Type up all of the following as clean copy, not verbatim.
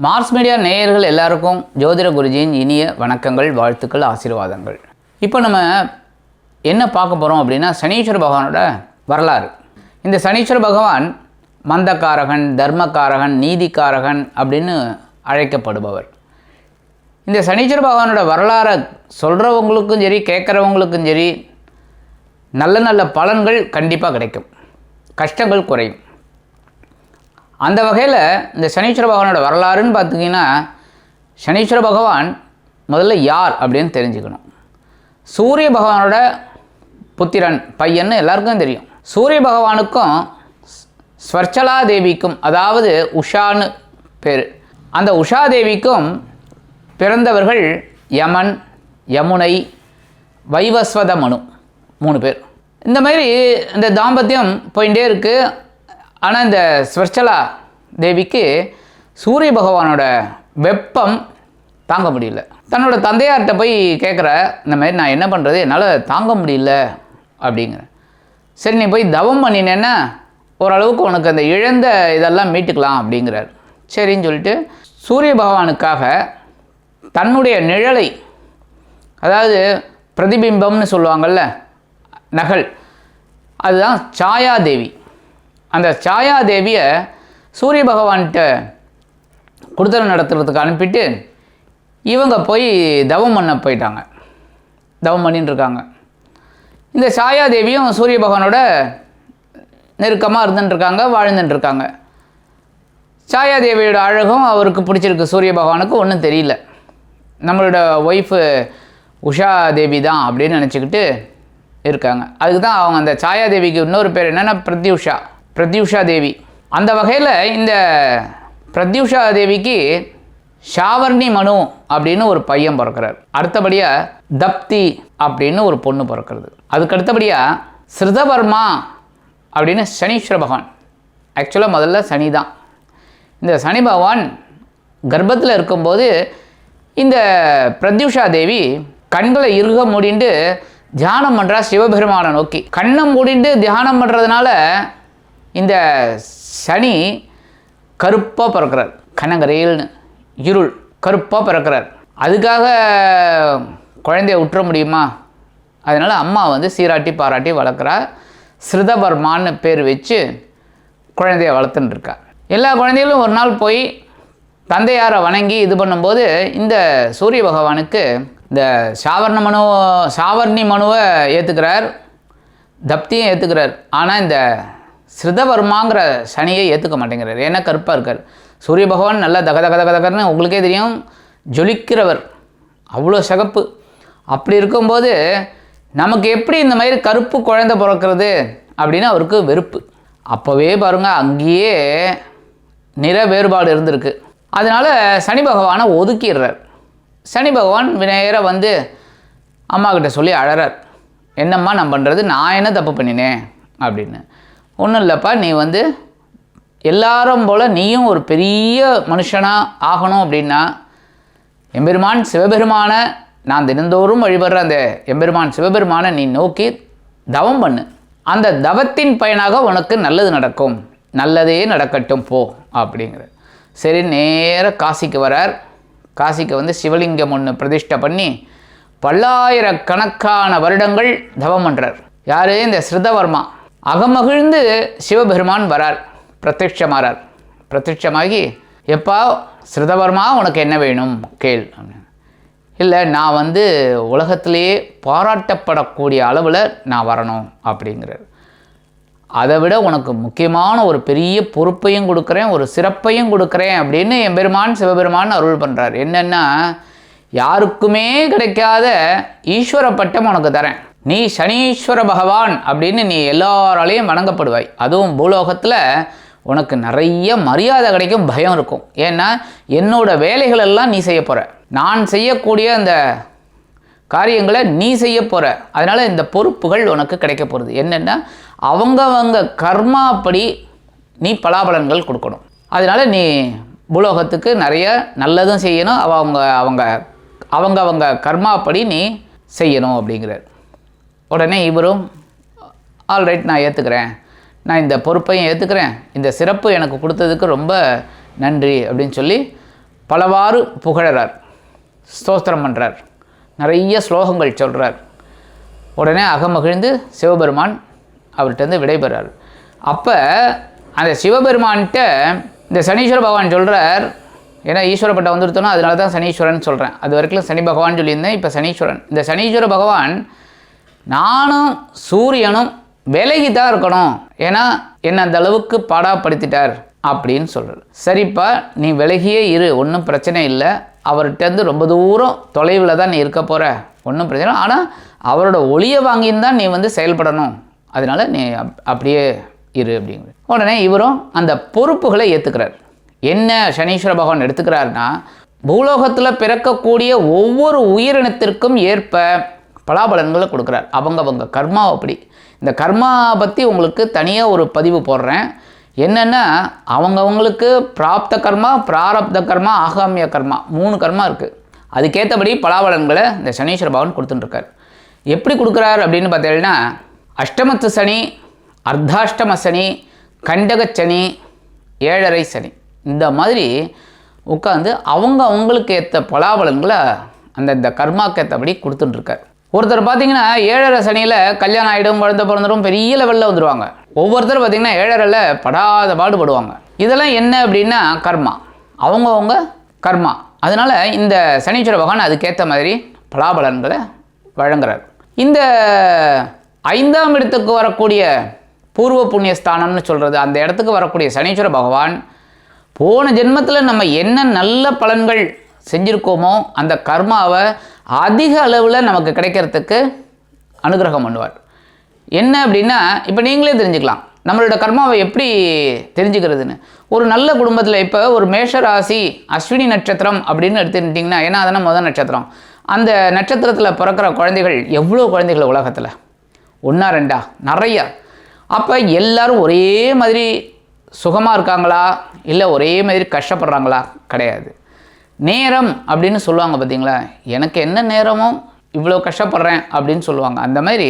Mars media நேயர்கள் எல்லாருக்கும் ஜோதிட குருஜியின் இனிய வணக்கங்கள், வாழ்த்துக்கள், ஆசீர்வாதங்கள். இப்போ நம்ம என்ன பார்க்க போகிறோம் அப்படின்னா, சனீஸ்வர பகவானோட வரலாறு. இந்த சனீஸ்வர பகவான் மந்தக்காரகன், தர்மக்காரகன், நீதிக்காரகன் அப்படின்னு அழைக்கப்படுபவர். இந்த சனீஸ்வர பகவானோட வரலாறை சொல்கிறவங்களுக்கும் சரி, கேட்குறவங்களுக்கும் சரி, நல்ல நல்ல பலன்கள் கண்டிப்பாக கிடைக்கும், கஷ்டங்கள் குறையும். அந்த வகையில் இந்த சனீஸ்வர பகவானோட வரலாறுன்னு பார்த்திங்கன்னா, சனீஸ்வர பகவான் முதல்ல யார் அப்படின்னு தெரிஞ்சுக்கணும். சூரிய பகவானோட புத்திரன், பையன்னு எல்லாருக்கும் தெரியும். சூரிய பகவானுக்கும் ஸ்வர்ச்சலா தேவிக்கும், அதாவது உஷான்னு பேர், அந்த உஷா தேவிக்கும் பிறந்தவர்கள் யமன், யமுனை, வைவஸ்வத மனு, 3 பேர். இந்த மாதிரி இந்த தாம்பத்தியம் போயிட்டே இருக்குது. ஆனால் இந்த ஸ்வர்ச்சலா தேவிக்கு சூரிய பகவானோட வெப்பம் தாங்க முடியல. தன்னோட தந்தையார்கிட்ட போய் கேட்குற, இந்த மாதிரி நான் என்ன பண்ணுறது, என்னால் தாங்க முடியல அப்படிங்கிற. சரி, நீ போய் தவம் பண்ணினேன்னா ஓரளவுக்கு உனக்கு அந்த இழந்த இதெல்லாம் மீட்டுக்கலாம் அப்படிங்கிறார். சரின்னு சொல்லிட்டு சூரிய பகவானுக்காக தன்னுடைய நிழலை, அதாவது பிரதிபிம்பம்னு சொல்லுவாங்கள்ல, நகல், அதுதான் சாயாதேவி. அந்த சாயாதேவியை சூரிய பகவான்கிட்ட கொடுத்தல் நடத்துறதுக்கு அனுப்பிட்டு இவங்க போய் தவம் பண்ண போயிட்டாங்க. தவம் பண்ணின்னு இருக்காங்க. இந்த சாயாதேவியும் சூரிய பகவானோட நெருக்கமாக இருந்துட்டுருக்காங்க, வாழ்ந்துட்டுருக்காங்க. சாயாதேவியோட அழகும் அவருக்கு பிடிச்சிருக்கு. சூரிய பகவானுக்கு ஒன்றும் தெரியல, நம்மளோட ஒய்ஃபு உஷா தேவி தான் அப்படின்னு நினச்சிக்கிட்டு இருக்காங்க. அதுக்கு தான் அவங்க அந்த சாயாதேவிக்கு இன்னொரு பேர் என்னென்னா பிரத்யூஷா தேவி. அந்த வகையில் இந்த பிரத்யூஷா தேவிக்கு ஷாவர்ணி மனு அப்படின்னு ஒரு பையன் பிறக்கிறார். அடுத்தபடியாக தப்தி அப்படின்னு ஒரு பொண்ணு பிறக்கிறது. அதுக்கு அடுத்தபடியாக ஸ்ருதவர்மா அப்படின்னு சனீஸ்வர பகவான். ஆக்சுவலாக முதல்ல சனி தான். இந்த சனி பகவான் கர்ப்பத்தில் இருக்கும்போது இந்த பிரத்யூஷா தேவி கண்களை இறுக மூடிண்டு தியானம் பண்ணுறா சிவபெருமானை நோக்கி. கண்ணை மூடிண்டு தியானம் பண்ணுறதுனால இந்த சனி கருப்பாக பிறக்கிறார். கனகரேல்னு இருள் கருப்பாக பிறக்கிறார். அதுக்காக குழந்தைய விட்டுற முடியுமா? அதனால் அம்மா சீராட்டி பாராட்டி வளர்க்குறா. ஸ்ருதவர்மான்னு பேர் வச்சு குழந்தைய வளர்த்துட்டுருக்கா. எல்லா குழந்தைகளும் ஒரு நாள் போய் தந்தையாரை வணங்கி இது பண்ணும்போது இந்த சூரிய பகவானுக்கு இந்த சாவர்ணி மனுவை ஏற்றுக்கிறார், தப்தியும் ஏற்றுக்கிறார். ஆனால் இந்த ஸ்ருதவர்மாங்கிற சனியை ஏற்றுக்க மாட்டேங்கிறார். ஏன்னா கருப்பாக இருக்கார். சூரிய பகவான் நல்லா தகதகன்னு உங்களுக்கே தெரியும், ஜொலிக்கிறவர், அவ்வளோ சிகப்பு. அப்படி இருக்கும்போது நமக்கு எப்படி இந்த மாதிரி கருப்பு குழந்தை பிறக்கிறது அப்படின்னு அவருக்கு வெறுப்பு. அப்போவே பாருங்கள், அங்கேயே நிற வேறுபாடு இருந்திருக்கு. அதனால் சனி பகவானை ஒதுக்கிடுறார். சனி பகவான் நேராக அம்மாக்கிட்ட சொல்லி அழறார். என்னம்மா நான் பண்ணுறது, நான் என்ன தப்பு பண்ணினேன் அப்படின்னு. ஒன்றும் இல்லைப்பா, நீ எல்லாரும் போல் நீயும் ஒரு பெரிய மனுஷனாக ஆகணும் அப்படின்னா எம்பெருமான் சிவபெருமானை, நான் தினந்தோறும் வழிபடுற அந்த எம்பெருமான் சிவபெருமானை நீ நோக்கி தவம் பண்ணு. அந்த தவத்தின் பயனாக உனக்கு நல்லது நடக்கும், நல்லதே நடக்கட்டும் போ அப்படிங்கிற. சரி, நேராக காசிக்கு வரார். காசிக்கு சிவலிங்கம் ஒன்று பிரதிஷ்டை பண்ணி பல்லாயிரக்கணக்கான வருடங்கள் தவம் பண்ணுறார். யார்? இந்த ஸ்ருதவர்மா. அகமகிழ்ந்து சிவபெருமான் வரார், பிரத்யட்சமாகிறார். பிரத்யட்சமாகி, எப்பா ஸ்ருதவர்மா உனக்கு என்ன வேணும் கேள். இல்லை, நான் உலகத்திலேயே பாராட்டப்படக்கூடிய அளவில் நான் வரணும் அப்படிங்கிறார். அதை விட உனக்கு முக்கியமான ஒரு பெரிய பொறுப்பையும் கொடுக்குறேன், ஒரு சிறப்பையும் கொடுக்குறேன் அப்படின்னு எம்பெருமான் சிவபெருமான் அருள் பண்ணுறார். என்னென்னா, யாருக்குமே கிடைக்காத ஈஸ்வர பட்டம் உனக்கு தரேன். நீ சனீஸ்வர பகவான் அப்படின்னு நீ எல்லாராலையும் வணங்கப்படுவாய். அதுவும் பூலோகத்தில் உனக்கு நிறைய மரியாதை கிடைக்கும், பயம் இருக்கும். ஏன்னா என்னோட வேலைகளெல்லாம் நீ செய்ய போகிற, நான் செய்யக்கூடிய அந்த காரியங்களை நீ செய்ய போகிற. அதனால் இந்த பொறுப்புகள் உனக்கு கிடைக்க போகிறது. என்னென்னா, அவங்கவங்க கர்மாப்படி நீ பலாபலன்கள் கொடுக்கணும். அதனால் நீ பூலோகத்துக்கு நிறைய நல்லதும் செய்யணும், அவங்கவங்க கர்மாப்படி நீ செய்யணும் அப்படிங்கிறார். உடனே இவரும் ஆல்ரைட், நான் ஏற்றுக்கிறேன், நான் இந்த பொறுப்பையும் ஏற்றுக்கிறேன், இந்த சிறப்பு எனக்கு கொடுத்ததுக்கு ரொம்ப நன்றி அப்படின்னு சொல்லி பலவாறு புகழறார், ஸ்தோத்திரம் பண்ணுறார், நிறைய ஸ்லோகங்கள் சொல்கிறார். உடனே அகமகிழ்ந்து சிவபெருமான் அவர்கிட்ட விடைபெறார். அப்போ அந்த சிவபெருமான்கிட்ட இந்த சனீஸ்வர பகவான் சொல்கிறார், ஏன்னா ஈஸ்வரப்பட்ட வந்துருத்தோன்னா அதனால தான் சனீஸ்வரன் சொல்கிறேன். அது வரைக்கும் சனி பகவான் சொல்லியிருந்தேன், இப்போ சனீஸ்வரன். இந்த சனீஸ்வர பகவான் நானும் சூரியனும் விலகி தான் இருக்கணும், ஏன்னா என்னை அந்த அளவுக்கு பாடாப்படுத்திட்டார் அப்படின்னு சொல்கிறார். சரிப்பா, நீ விலகியே இரு, ஒன்றும் பிரச்சனை இல்லை. அவர்கிட்டருந்து ரொம்ப தூரம் தொலைவில் தான் நீ இருக்க போகிற, ஒன்றும் பிரச்சனை இல்லை. ஆனால் அவரோட ஒளியை வாங்கின்னு தான் நீ செயல்படணும், அதனால் நீ அப்படியே இரு அப்படிங்கிற. உடனே இவரும் அந்த பொறுப்புகளை ஏற்றுக்கிறார். என்ன சனீஸ்வர பகவான் எடுத்துக்கிறாருன்னா, பூலோகத்தில் பிறக்கக்கூடிய ஒவ்வொரு உயிரினத்திற்கும் ஏற்ப பலாபலன்களை கொடுக்குறார். அவங்க கர்மா. அப்படி இந்த கர்மா பற்றி உங்களுக்கு தனியாக ஒரு பதிவு போடுறேன். என்னென்னா, அவங்கவுங்களுக்கு பிராப்த கர்மா, பிராரப்த கர்மா, ஆகாமிய கர்மா, 3 கர்மா இருக்குது. அதுக்கேற்றபடி பலாபலன்களை இந்த சனீஸ்வர பகவான் கொடுத்துட்டுருக்கார். எப்படி கொடுக்குறார் அப்படின்னு பார்த்தீங்கன்னா, அஷ்டமத்து சனி, அர்த்தாஷ்டம சனி, கண்டக சனி, 7.5 சனி, இந்த மாதிரி உட்காந்து அவங்களுக்கு ஏற்ற பலாபலன்களை அந்தந்த கர்மாக்கு ஏற்றபடி கொடுத்துட்டுருக்கார். ஒருத்தர் பார்த்தீங்கன்னா 7.5 சனியில் கல்யாணம் ஆகிடும், குழந்தை பிறந்துடும், பெரிய லெவலில் வந்துடுவாங்க. ஒவ்வொருத்தர் பார்த்திங்கன்னா 7.5ல் படாத பாடுபடுவாங்க. இதெல்லாம் என்ன அப்படின்னா கர்மா, அவங்கவுங்க கர்மா. அதனால் இந்த சனீஸ்வர பகவான் அதுக்கேற்ற மாதிரி பலாபலன்களை வழங்குறார். இந்த 5ஆம் இடத்துக்கு வரக்கூடிய பூர்வ புண்ணியஸ்தானம்னு சொல்கிறது, அந்த இடத்துக்கு வரக்கூடிய சனீஸ்வர பகவான் போன ஜென்மத்தில் நம்ம என்ன நல்ல பலன்கள் செஞ்சுருக்கோமோ அந்த கர்மாவை அதிக அளவில் நமக்கு கிடைக்கிறதுக்கு அனுகிரகம் பண்ணுவார். என்ன அப்படின்னா, இப்போ நீங்களே தெரிஞ்சுக்கலாம் நம்மளோட கர்மாவை எப்படி தெரிஞ்சுக்கிறதுன்னு. ஒரு நல்ல குடும்பத்தில் இப்போ ஒரு மேஷ ராசி அஸ்வினி நட்சத்திரம் அப்படின்னு எடுத்துக்கிட்டிங்கன்னா, ஏன்னா அதனால் முதல் நட்சத்திரம், அந்த நட்சத்திரத்தில் பிறக்கிற குழந்தைகள் எவ்வளோ குழந்தைகள் உலகத்தில், 1 2 நிறையா. அப்போ எல்லோரும் ஒரே மாதிரி சுகமாக இருக்காங்களா, இல்லை ஒரே மாதிரி கஷ்டப்படுறாங்களா? கிடையாது. நேரம் அப்படின்னு சொல்லுவாங்க பார்த்தீங்களா, எனக்கு என்ன நேரமோ இவ்வளோ கஷ்டப்படுறேன் அப்படின்னு சொல்லுவாங்க. அந்த மாதிரி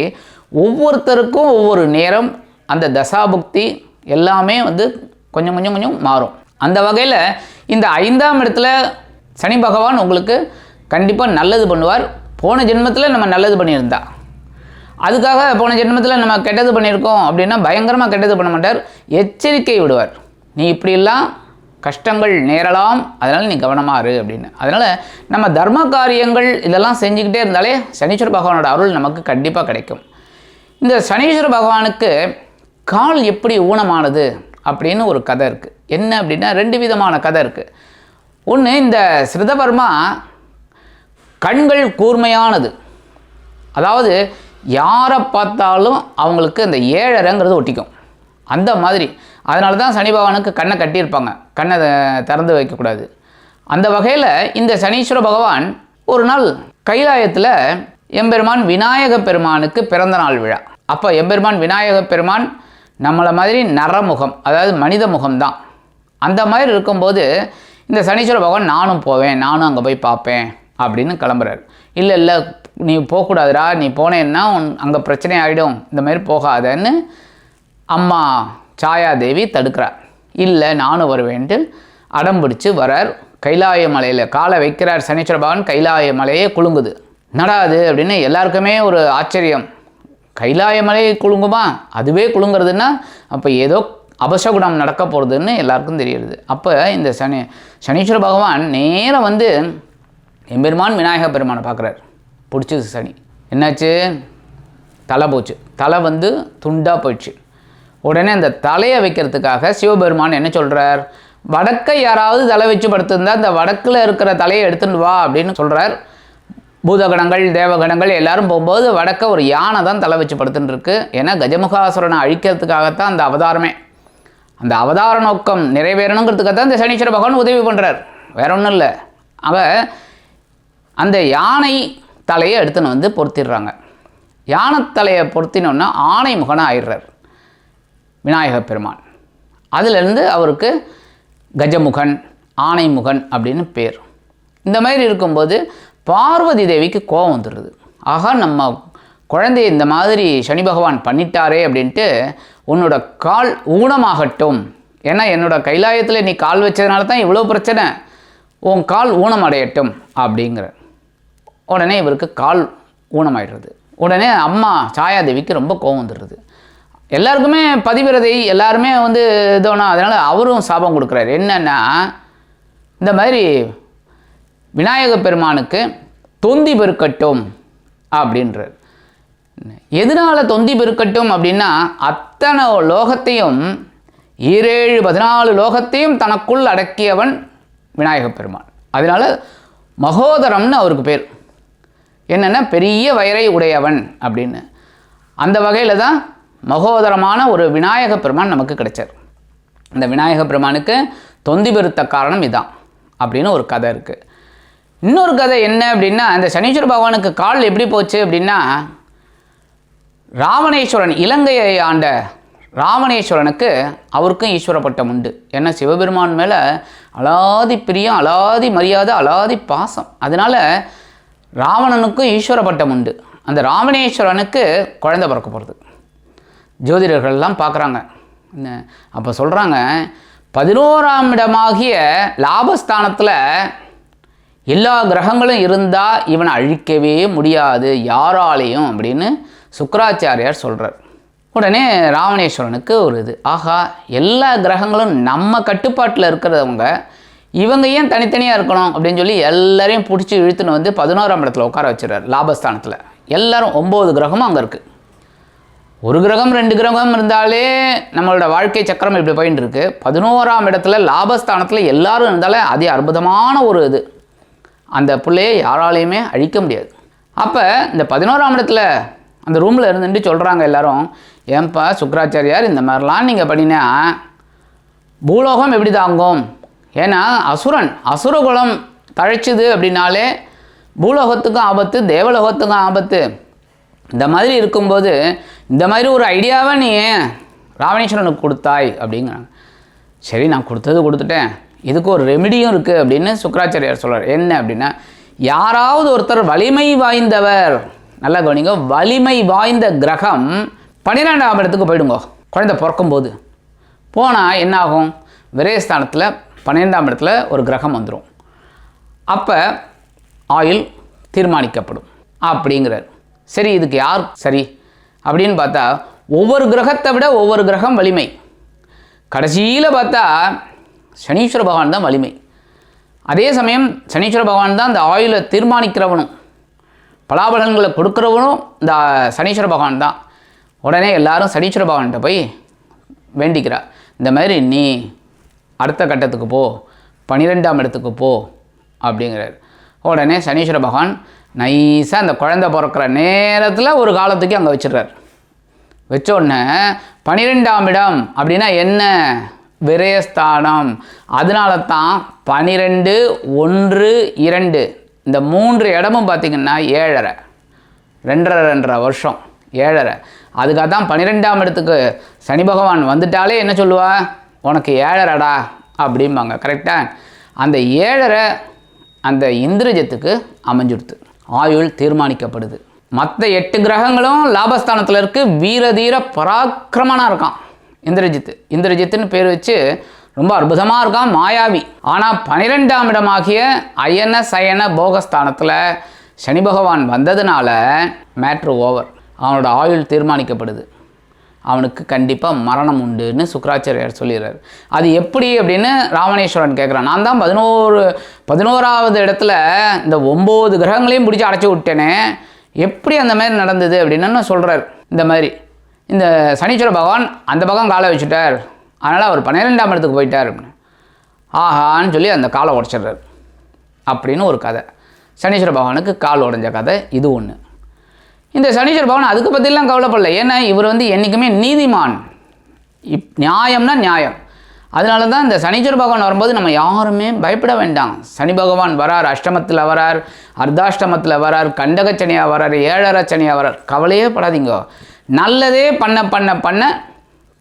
ஒவ்வொருத்தருக்கும் ஒவ்வொரு நேரம், அந்த தசாபுக்தி எல்லாமே கொஞ்சம் கொஞ்சம் கொஞ்சம் மாறும். அந்த வகையில் இந்த 5ஆம் இடத்துல சனி பகவான் உங்களுக்கு கண்டிப்பாக நல்லது பண்ணுவார். போன ஜென்மத்தில் நம்ம நல்லது பண்ணியிருந்தா, அதுக்காக போன ஜென்மத்தில் நம்ம கெட்டது பண்ணியிருக்கோம் அப்படின்னா பயங்கரமாக கெட்டது பண்ண மாட்டார், எச்சரிக்கை விடுவார். நீ இப்படியெல்லாம் கஷ்டங்கள் நேரலாம், அதனால் நீ கவனமாக இரு அப்படின்னு. அதனால் நம்ம தர்ம காரியங்கள் இதெல்லாம் செஞ்சுக்கிட்டே இருந்தாலே சனீஸ்வர பகவானோட அருள் நமக்கு கண்டிப்பாக கிடைக்கும். இந்த சனீஸ்வர பகவானுக்கு கால் எப்படி ஊனமானது அப்படின்னு ஒரு கதை இருக்குது. என்ன அப்படின்னா, 2 விதமான கதை இருக்குது. ஒன்று, இந்த ஸ்ருதவர்மா கண்கள் கூர்மையானது, அதாவது யாரை பார்த்தாலும் அவங்களுக்கு அந்த 7.5ங்கிறது ஒட்டிக்கும், அந்த மாதிரி. அதனால தான் சனி பகவானுக்கு கண்ணை கட்டியிருப்பாங்க, கண்ணை திறந்து வைக்கக்கூடாது. அந்த வகையில் இந்த சனீஸ்வர பகவான் ஒரு நாள் கைலாயத்தில் எம்பெருமான் விநாயக பெருமானுக்கு பிறந்த நாள் விழா. அப்போ எம்பெருமான் விநாயக பெருமான் நம்மளை மாதிரி நரமுகம், அதாவது மனித முகம்தான். அந்த மாதிரி இருக்கும்போது இந்த சனீஸ்வர பகவான் நானும் போவேன், நானும் அங்கே போய் பார்ப்பேன் அப்படின்னு கிளம்புறாரு. இல்லை நீ போகக்கூடாதுடா, நீ போனேன்னா அங்கே பிரச்சனை ஆகிடும், இந்த மாதிரி போகாதன்னு அம்மா சாயாதேவி தடுக்கிறார். இல்லை நானும் வருவேன்ட்டு அடம் பிடிச்சி வரார். கைலாய மலையில் காலை வைக்கிறார் சனீஸ்வர பகவான். கைலாய மலையே குலுங்குது. நடாது அப்படின்னு எல்லாருக்குமே ஒரு ஆச்சரியம். கைலாய மலையை குலுங்குமா, அதுவே குலுங்கிறதுன்னா அப்போ ஏதோ அபசகுணம் நடக்க போகிறதுன்னு எல்லாருக்கும் தெரியுது. அப்போ இந்த சனீஸ்வர பகவான் நேரம் எம்பெருமான் விநாயக பெருமானை பார்க்குறார். பிடிச்சது சனி. என்னாச்சு? தலை போச்சு. தலை துண்டாக போயிடுச்சு. உடனே அந்த தலையை வைக்கிறதுக்காக சிவபெருமான் என்ன சொல்கிறார், வடக்கை யாராவது தலை வச்சு படுத்திருந்தா அந்த வடக்கில் இருக்கிற தலையை எடுத்துட்டு வா அப்படின்னு சொல்கிறார். பூதகணங்கள் தேவகணங்கள் எல்லாரும் போகும்போது வடக்க ஒரு யானை தான் தலை வச்சு படுத்துட்டு இருக்கு. ஏன்னா கஜமுகாசுரனை அழிக்கிறதுக்காகத்தான் அந்த அவதாரமே. அந்த அவதார நோக்கம் நிறைவேறணுங்கிறதுக்காக தான் இந்த சனீஸ்வர பகவான் உதவி பண்ணுறார், வேற ஒன்றும் இல்லை. அந்த யானை தலையை எடுத்துன்னு பொருத்திடுறாங்க. யானை தலையை பொருத்தினோன்னா ஆனை முகனாக ஆயிடுறார் விநாயக பெருமான். அதிலிருந்து அவருக்கு கஜமுகன், ஆனைமுகன் அப்படின்னு பேர். இந்த மாதிரி இருக்கும்போது பார்வதி தேவிக்கு கோபம் வந்துடுது. ஆகா, நம்ம குழந்தைய இந்த மாதிரி சனி பகவான் பண்ணிட்டாரே அப்படின்ட்டு, உன்னோட கால் ஊனமாகட்டும், ஏன்னா என்னோட கைலாயத்தில் நீ கால் வச்சதுனால தான் இவ்வளோ பிரச்சனை, உன் கால் ஊனமடையட்டும் அப்படிங்கிற. உடனே இவருக்கு கால் ஊனமாயிடுறது. உடனே அம்மா சாயாதேவிக்கு ரொம்ப கோபம் வந்துடுறது. எல்லாருக்குமே பதிவிரதை, எல்லாருமே வந்து இதோனா, அதனால் அவரும் சாபம் கொடுக்குறாரு. என்னென்னா, இந்த மாதிரி விநாயக பெருமானுக்கு தொந்தி பெருக்கட்டும் அப்படின்றார். எதனால் தொந்தி பெருக்கட்டும் அப்படின்னா, அத்தனை லோகத்தையும் 14 லோகத்தையும் தனக்குள் அடக்கியவன் விநாயக பெருமான். அதனால் மகோதரம்னு அவருக்கு பேர். என்னென்னா பெரிய வயரை உடையவன் அப்படின்னு. அந்த வகையில் தான் மகோதரமான ஒரு விநாயக பெருமான் நமக்கு கிடைச்சார். இந்த விநாயக பெருமானுக்கு தொந்தி பெருத்த காரணம் இதான் அப்படின்னு ஒரு கதை இருக்குது. இன்னொரு கதை என்ன அப்படின்னா, இந்த சனீஸ்வர பகவானுக்கு கால் எப்படி போச்சு அப்படின்னா, ராவணேஸ்வரன், இலங்கையை ஆண்ட ராவணேஸ்வரனுக்கு அவருக்கும் ஈஸ்வர பட்டம் உண்டு. ஏன்னா சிவபெருமான் மேலே அலாதி பிரியம், அலாதி மரியாதை, அலாதி பாசம். அதனால் ராவணனுக்கும் ஈஸ்வர பட்டம் உண்டு. அந்த ராவணேஸ்வரனுக்கு குழந்தை பிறக்க போகிறது. ஜோதிடர்கள்லாம் பார்க்குறாங்க. அப்போ சொல்கிறாங்க, 11ஆம் இடமாகிய லாபஸ்தானத்தில் எல்லா கிரகங்களும் இருந்தால் இவனை அழிக்கவே முடியாது யாராலையும் அப்படின்னு சுக்கிராச்சாரியார் சொல்கிறார். உடனே ராவணேஸ்வரனுக்கு ஒரு இது, ஆஹா, எல்லா கிரகங்களும் நம்ம கட்டுப்பாட்டில் இருக்கிறவங்க, இவங்க ஏன் தனித்தனியாக இருக்கணும் அப்படின்னு சொல்லி எல்லாரையும் பிடிச்சி இழுத்துன்னு வந்து 11ஆம் இடத்துல உட்கார வச்சுறார். லாபஸ்தானத்தில் எல்லாரும் 9 கிரகமும் அங்கே இருக்குது. ஒரு கிரகம் 2 கிரகம் இருந்தாலே நம்மளோட வாழ்க்கை சக்கரம் இப்படி போயின்னு இருக்கு. 11ஆம் இடத்துல லாபஸ்தானத்தில் எல்லாரும் இருந்தாலே அதே அற்புதமான ஒரு இது. அந்த பிள்ளையை யாராலையுமே அழிக்க முடியாது. அப்போ இந்த 11ஆம் இடத்துல அந்த ரூமில் இருந்துட்டு சொல்கிறாங்க எல்லாரும், ஏன்பா சுக்கிராச்சாரியார், இந்த மாதிரிலாம் நீங்கள் பண்ணினா பூலோகம் எப்படி தாங்கும்? ஏன்னா அசுரகுலம் தழைச்சிது அப்படின்னாலே பூலோகத்துக்கும் ஆபத்து, தேவலோகத்துக்கும் ஆபத்து. இந்த மாதிரி இருக்கும்போது இந்த மாதிரி ஒரு ஐடியாவை நீ ராவணேஸ்வரனுக்கு கொடுத்தாய் அப்படிங்கிறாங்க. சரி, நான் கொடுத்துட்டேன், இதுக்கு ஒரு ரெமிடியும் இருக்குது அப்படின்னு சுக்கிராச்சாரியார் சொல்கிறார். என்ன அப்படின்னா, யாராவது ஒருத்தர் வலிமை வாய்ந்தவர், நல்லா கவனிங்க, வலிமை வாய்ந்த கிரகம் 12ஆம் இடத்துக்கு போயிடுங்க. குழந்தை பிறக்கும்போது போனால் என்னாகும்? விரயஸ்தானத்தில் 12ஆம் இடத்துல ஒரு கிரகம் வந்துடும். அப்போ ஆயுள் தீர்மானிக்கப்படும் அப்படிங்கிறார். சரி, இதுக்கு யார் சரி அப்படின்னு பார்த்தா, ஒவ்வொரு கிரகத்தை விட ஒவ்வொரு கிரகம் வலிமை. கடைசியில் பார்த்தா சனீஸ்வர பகவான் தான் வலிமை. அதே சமயம் சனீஸ்வர பகவான் தான் இந்த ஆயுளை தீர்மானிக்கிறவனும் பலாபலன்களை கொடுக்குறவனும் இந்த சனீஸ்வர பகவான் தான். உடனே எல்லாரும் சனீஸ்வர பகவான்கிட்ட போய் வேண்டிக்கிறா, இந்த மாதிரி நீ அடுத்த கட்டத்துக்கு போ, 12ஆம் இடத்துக்கு போ அப்படிங்கிறார். உடனே சனீஸ்வர பகவான் நைஸாக அந்த குழந்தை பிறக்கிற நேரத்தில் ஒரு காலத்துக்கு அங்கே வச்சிடுறார். வச்ச உடனே 12ஆம் இடம் அப்படின்னா என்ன? விரயஸ்தானம். அதனால தான் 12, 1, 2 இந்த 3 இடமும் பார்த்திங்கன்னா 7.5 2.5 வருஷம் 7.5. அதுக்காக தான் 12ஆம் இடத்துக்கு சனி பகவான் வந்துட்டாலே என்ன சொல்லுவா? உனக்கு 7.5டா அப்படிம்பாங்க. கரெக்டாக அந்த 7.5 அந்த இந்திரஜத்துக்கு அமைஞ்சுடுத்து, ஆயுள் தீர்மானிக்கப்படுது. மற்ற 8 கிரகங்களும் லாபஸ்தானத்தில் இருக்குது. வீரதீர பராக்கிரமனாக இருக்கான் இந்திரஜித்துன்னு பேர் வச்சு ரொம்ப அற்புதமாக இருக்கான், மாயாவி. ஆனால் 12ஆம் இடமாகிய அயன சயன போகஸ்தானத்தில் சனி பகவான் வந்ததுனால மேட்ரு ஓவர், அவனோட ஆயுள் தீர்மானிக்கப்படுது. அவனுக்கு கண்டிப்பாக மரணம் உண்டுன்னு சுக்கிராச்சாரியார் சொல்லிடுறாரு. அது எப்படி அப்படின்னு ராவணேஸ்வரன் கேட்குறான். நான் தான் 11ஆவது இடத்துல இந்த 9 கிரகங்களையும் பிடிச்சி அடைச்சி விட்டேனே, எப்படி அந்த மாதிரி நடந்தது அப்படின்னு சொல்கிறார். இந்த மாதிரி இந்த சனீஸ்வர பகவான் அந்த பக்கம் காலை வச்சுட்டார், அதனால் அவர் 12ஆம் இடத்துக்கு போயிட்டார் அப்படின்னு. ஆஹான்னு சொல்லி அந்த காலை உடச்சிட்றார் அப்படின்னு ஒரு கதை. சனீஸ்வர பகவானுக்கு கால் உடஞ்ச கதை இது ஒன்று. இந்த சனீஸ்வர பகவான் அதுக்கு பற்றிலாம் கவலைப்படல. ஏன்னா இவர் என்றைக்குமே நீதிமான், நியாயம்னா நியாயம். அதனால தான் இந்த சனீஸ்வர பகவான் வரும்போது நம்ம யாருமே பயப்பட வேண்டாம். சனி பகவான் வரார், அஷ்டமத்தில் வரார், அர்த்தாஷ்டமத்தில் வரார், கண்டகச்சனியாக வரார், 7.5 சனியாக வரார். கவலையே படாதீங்க. நல்லதே பண்ண பண்ண பண்ண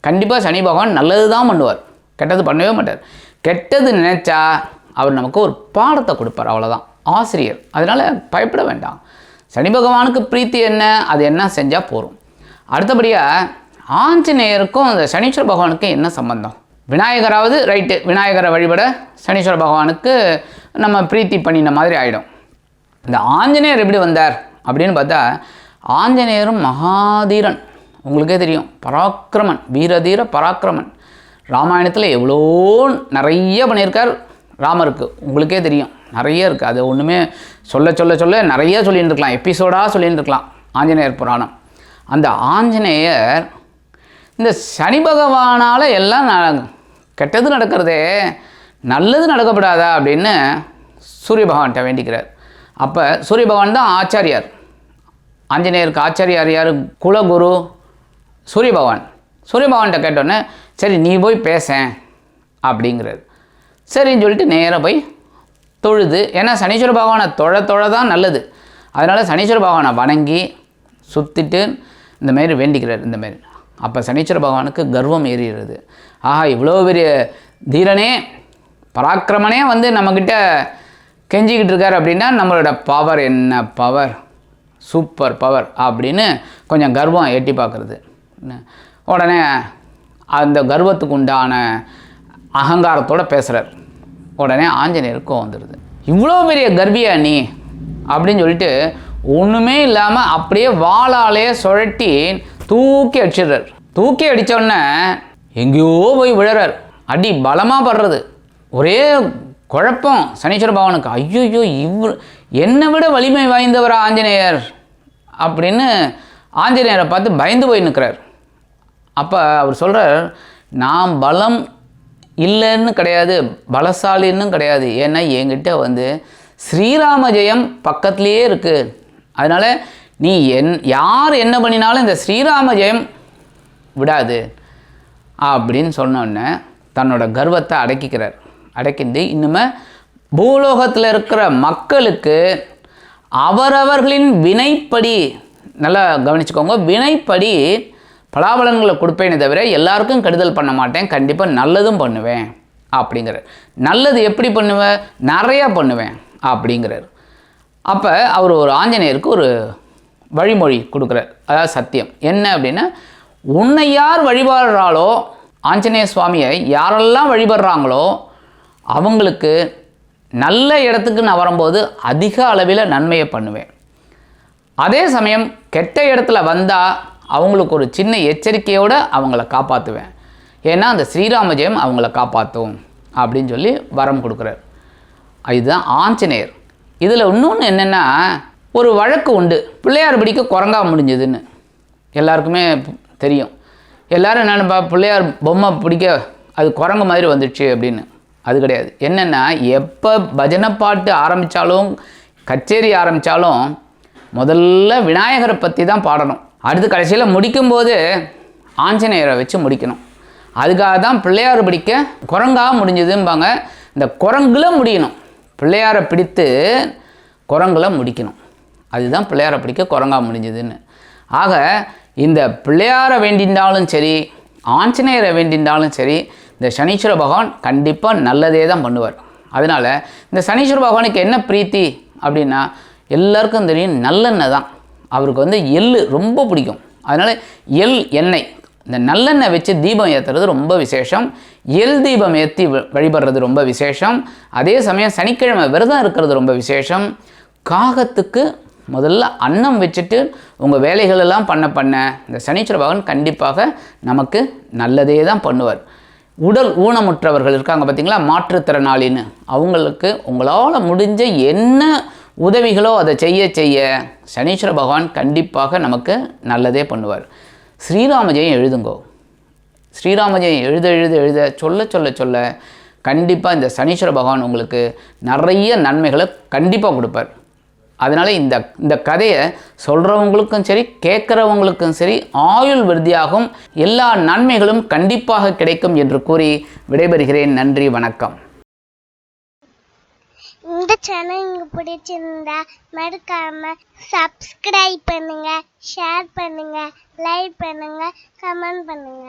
கண்டிப்பாக சனி பகவான் நல்லது தான் பண்ணுவார், கெட்டது பண்ணவே மாட்டார். கெட்டது நினச்சா அவர் நமக்கு ஒரு பாடத்தை கொடுப்பார், அவ்வளோதான், ஆசிரியர். அதனால் பயப்பட வேண்டாம். சனி பகவானுக்கு பிரீத்தி என்ன, அது என்ன செஞ்சால் போகும். அடுத்தபடியாக ஆஞ்சநேயருக்கும் அந்த சனீஸ்வர பகவானுக்கும் என்ன சம்பந்தம்? விநாயகராவது ரைட்டு, விநாயகரை வழிபட சனீஸ்வர பகவானுக்கு நம்ம பிரீத்தி பண்ணின மாதிரி ஆகிடும். இந்த ஆஞ்சநேயர் எப்படி வந்தார் அப்படின்னு பார்த்தா, ஆஞ்சநேயரும் மகாதீரன், உங்களுக்கே தெரியும், பராக்கிரமன், வீரதீர பராக்கிரமன். ராமாயணத்தில் எவ்வளோ நிறைய பண்ணியிருக்கார் ராமருக்கு, உங்களுக்கே தெரியும், நிறைய இருக்குது. அது ஒன்றுமே சொல்ல சொல்ல சொல்ல நிறைய சொல்லிட்டு இருக்கலாம், எபிசோடாக சொல்லிட்டு இருக்கலாம் ஆஞ்சநேயர் புராணம். அந்த ஆஞ்சநேயர் இந்த சனி பகவானால் எல்லாம் கெட்டது நடக்கிறதே நல்லது நடக்கப்படாதா அப்படின்னு சூரிய பகவான்கிட்ட வேண்டிக்கிறார். அப்போ சூரிய பகவான் தான் ஆச்சாரியார், ஆஞ்சநேயருக்கு ஆச்சாரியார் யார்? குலகுரு சூரிய பகவான். சூரிய பகவான்கிட்ட கேட்டோன்னே சரி நீ போய் பேசேன் அப்படிங்கிறார். சரின்னு சொல்லிட்டு நேராக போய் தொழுது, ஏன்னா சனீஸ்வர பகவானை தொழ தான் நல்லது, அதனால் சனீஸ்வர பகவானை வணங்கி சுற்றிட்டு இந்தமாரி வேண்டிக்கிறார். இந்தமாரி அப்போ சனீஸ்வர பகவானுக்கு கர்வம் ஏறிடுறது. ஆஹா, இவ்வளோ பெரிய தீரனே பராக்கிரமனே வந்து நம்மக்கிட்ட கெஞ்சிக்கிட்டு இருக்கார் அப்படின்னா நம்மளோட பவர் என்ன பவர், சூப்பர் பவர் அப்படின்னு கொஞ்சம் கர்வம் எட்டி பார்க்குறது. உடனே அந்த கர்வத்துக்கு உண்டான அகங்காரத்தோடு பேசுகிறார். உடனே ஆஞ்சநேயருக்கும் வந்துடுது, இவ்வளோ பெரிய கர்ப்பியா நீ அப்படின்னு சொல்லிட்டு ஒன்றுமே இல்லாமல் அப்படியே வாளாலே சுழட்டி தூக்கி அடிச்சிடுறார். தூக்கி அடித்தோடனே எங்கேயோ போய் விழுறார், அடி பலமாக படுறது. ஒரே குழப்பம் சனீஸ்வர பகவானுக்கு, ஐயோ என்னை விட வலிமை வாய்ந்தவரா ஆஞ்சநேயர் அப்படின்னு ஆஞ்சநேயரை பார்த்து பயந்து போய் நிற்கிறார். அப்போ அவர் சொல்கிறார், நான் பலம் இல்லைன்னு கிடையாது, பலசாலின்னு கிடையாது, ஏன்னா என்கிட்ட வந்து ஸ்ரீராம ஜெயம் பக்கத்துலேயே இருக்குது, அதனால் நீ யார் என்ன பண்ணினாலும் இந்த ஸ்ரீராம ஜெயம் விடாது அப்படின்னு சொன்னோடனே தன்னோட கர்வத்தை அடக்கிக்கிறார். அடக்கிண்டு இன்னுமே பூலோகத்தில் இருக்கிற மக்களுக்கு அவரவர்களின் வினைப்படி, நல்லா கவனிச்சுக்கோங்க, வினைப்படி பலாபலன்களை கொடுப்பேனே தவிர எல்லாருக்கும் கெடுதல் பண்ண மாட்டேன், கண்டிப்பாக நல்லதும் பண்ணுவேன் அப்படிங்கிறார். நல்லது எப்படி பண்ணுவேன்? நிறையா பண்ணுவேன் அப்படிங்கிறார். அப்போ அவர் ஒரு ஆஞ்சநேயருக்கு ஒரு வழிமொழி கொடுக்குறார், அதாவது சத்தியம் என்ன அப்படின்னா, உன்னை யார் வழிபடுறாளோ, ஆஞ்சநேய சுவாமியை யாரெல்லாம் வழிபடுறாங்களோ அவங்களுக்கு நல்ல இடத்துக்கு நான் வரும்போது அதிக அளவில் நன்மையை பண்ணுவேன், அதே சமயம் கெட்ட இடத்துல வந்தால் அவங்களுக்கு ஒரு சின்ன எச்சரிக்கையோடு அவங்கள காப்பாற்றுவேன், ஏன்னா அந்த ஸ்ரீராம ஜெயம் அவங்கள காப்பாற்றும் அப்படின்னு சொல்லி வரம் கொடுக்குறார். இதுதான் ஆஞ்சநேயர். இதில் இன்னொன்று என்னென்னா, ஒரு வழக்கு உண்டு, பிள்ளையார் பிடிக்க குரங்கா முடிஞ்சதுன்னு எல்லாருக்குமே தெரியும். எல்லோரும் என்னென்னப்பா பிள்ளையார் பொம்மை பிடிக்க அது குரங்கு மாதிரி வந்துடுச்சு அப்படின்னு. அது கிடையாது. என்னென்னா, எப்போ பஜனை பாட்டு ஆரம்பித்தாலும் கச்சேரி ஆரம்பித்தாலும் முதல்ல விநாயகரை பற்றி தான் பாடணும், அடுத்து கடைசியில் முடிக்கும்போது ஆஞ்சநேயரை வச்சு முடிக்கணும். அதுக்காக தான் பிள்ளையார் பிடிக்க குரங்காக முடிஞ்சதும்பாங்க. இந்த குரங்குல முடியணும், பிள்ளையாரை பிடித்து குரங்குல முடிக்கணும், அதுதான் பிள்ளையாரை பிடிக்க குரங்கா முடிஞ்சதுன்னு. ஆக இந்த பிள்ளையாரை வேண்டின்றாலும் சரி, ஆஞ்சநேயரை வேண்டின்றாலும் சரி, இந்த சனீஸ்வர பகவான் கண்டிப்பாக நல்லதே தான் பண்ணுவார். அதனால் இந்த சனீஸ்வர பகவானுக்கு என்ன பிரீத்தி அப்படின்னா, எல்லாருக்கும் தெரியும் நல்லெண்ணெய் தான் அவருக்கு வந்து. எள்ளு ரொம்ப பிடிக்கும், அதனால் எண்ணெய், இந்த நல்லெண்ணெய் வச்சு தீபம் ஏற்றுறது ரொம்ப விசேஷம், எள் தீபம் ஏற்றி வழிபடுறது ரொம்ப விசேஷம். அதே சமயம் சனிக்கிழமை விரதம் இருக்கிறது ரொம்ப விசேஷம். காகத்துக்கு முதல்ல அன்னம் வச்சுட்டு உங்கள் வேலைகளெல்லாம் பண்ண இந்த சனீஸ்வர பகவான் கண்டிப்பாக நமக்கு நல்லதே தான் பண்ணுவார். உடல் ஊனமுற்றவர்கள் இருக்காங்க பார்த்திங்களா, மாற்றுத்திறனாளின்னு, அவங்களுக்கு உங்களால் முடிஞ்ச என்ன உதவிகளோ அதை செய்ய சனீஸ்வர பகவான் கண்டிப்பாக நமக்கு நல்லதே பண்ணுவார். ஸ்ரீராம ஜெயம் எழுதுங்கோ, ஸ்ரீராம ஜெயம் எழுத சொல்ல கண்டிப்பாக இந்த சனீஸ்வர பகவான் உங்களுக்கு நிறைய நன்மைகளை கண்டிப்பாக கொடுப்பார். அதனால் இந்த கதையை சொல்கிறவங்களுக்கும் சரி கேட்குறவங்களுக்கும் சரி ஆயுள் விருத்தியாகும், எல்லா நன்மைகளும் கண்டிப்பாக கிடைக்கும் என்று கூறி விடைபெறுகிறேன். நன்றி, வணக்கம். இந்த சேனல் உங்களுக்கு பிடிச்சிருந்தா மறக்காம சப்ஸ்கிரைப் பண்ணுங்க, ஷேர் பண்ணுங்க, லைக் பண்ணுங்க, கமெண்ட் பண்ணுங்க.